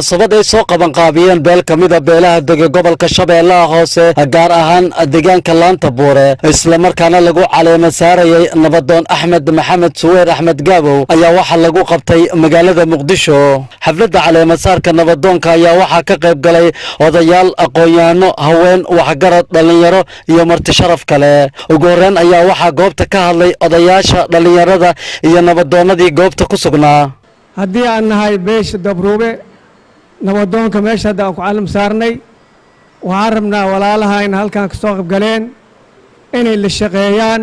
sabab ay soo qaban qaabiyeen beel kamida beelaha dega gobolka Shabeellaha Hoose gaar ahaan deegaanka Laanta Buure isla markaana lagu caleema saarayay nabadoon Axmed Maxamed Suweer Axmed Gaabo ayaa waxa lagu qabtay magaalada Muqdisho xafladda caleema saarka nabadoonka ayaa waxa ka qayb galay odayaal aqoon-yahano haween waxgarad dhalinyaro iyo marti sharaf kale ugu horreyn ayaa waxa goobta ka hadlay odayaasha dhalinyarada iyo nabadoonadii goobta ku sugnaa haddii aan nahay beesha Dabruube nabadoonka meesha hadda aan ku caalam saarnay waxaan rabnaa walaalaha in halkan ka soo qayb galeen inay la shaqeeyaan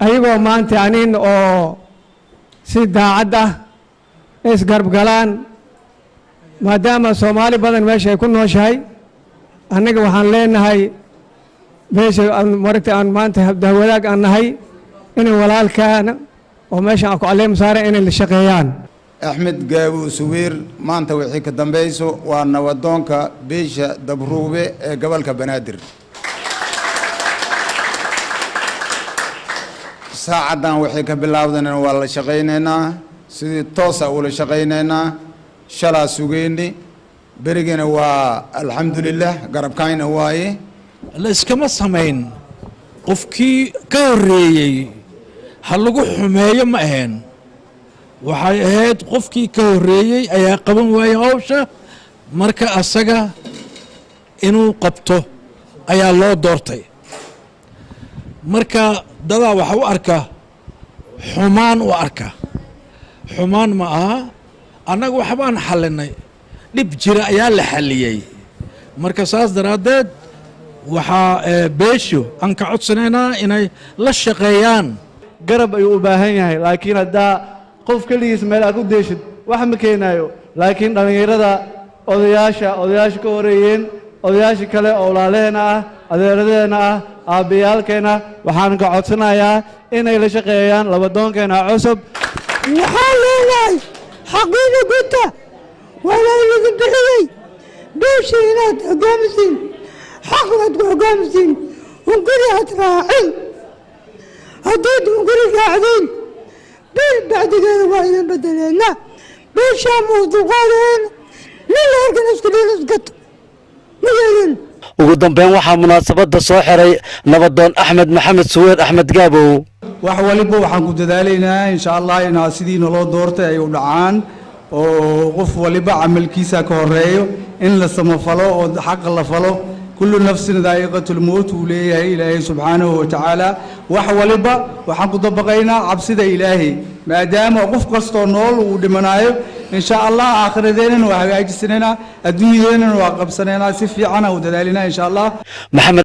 ayagoo maanta aniin oo si daacad ah isgarab galaan maadaama Soomaali badan meesha ay ku nooshahay anaga waxaan leenahay beesha maragta aan maanta habda wadaag aan nahay inay walaalkaana oo meesha aan ku caalam saaray inay la shaqeeyaan أحمد جابو سوير ما أنت وحيك الدنبيسو ونودونك بيش دبروبة قبل كبنادر ساعدنا وحيك بالله ولا شقيننا سيد توسع ولا شقيننا شلا سوقيني برجنا والحمد لله قرب كاين هواي الاسكما سمين قفكي كوري هلقو حماية مهين waxay ahayd qofkii ka horeeyay ayaa qaban waayay hawsha marka asaga inuu qabto ayaa loo doortay marka dada waxa u arka xumaan ma aha annagu waxbaan xalinay dhib jira ayaa la xaliyay marka saas daraadeed waxaa beesho aan ka codsanaynaa inay la shaqeeyaan garab ayuu u baahan yahay laakiin haddaa qof kaligiis meel aad ku deeshid wax ma keenayo laakiin dhalinyarada odayaasha ka horeeyeen odayaasha kale oo walaaleena ah adeeradeena ah aabbayaalkeena waxaan ka codsanayaa inay la shaqeeyaan labadoonkeenna cusub waxaan leenahay xaqiiqda gudta wala idin bixiyay beesha inaad hogaamisiin xaqaad ku hogaamisiin unguri aad raacin haddaad unguri raacdeen بعد كده وايد بدلنا بيشام وضغالين ليه كان اسكلين اسقط مجالين ugu dambeyn waxa munaasabada soo xiray nabadoon Axmed Maxamed Suweer Axmed Gaabo wax waliba waxaan ku dadaalaynaa insha Allah in sidii loo doortay ay u dhacaan oo qof waliba amalkiisa ka horeeyo in la samafalo oo xaq la falo كل نفس ذائقة الموت وليه إلهي سبحانه وتعالى وحولبا وحنقو طبقينا عبسد إلهي ما دام وقف قصة نول ودمنايب إن شاء الله آخر ذينا وحقايج السنين الدنيا ذينا وقب سنين سفي عنا ودلالنا إن شاء الله محمد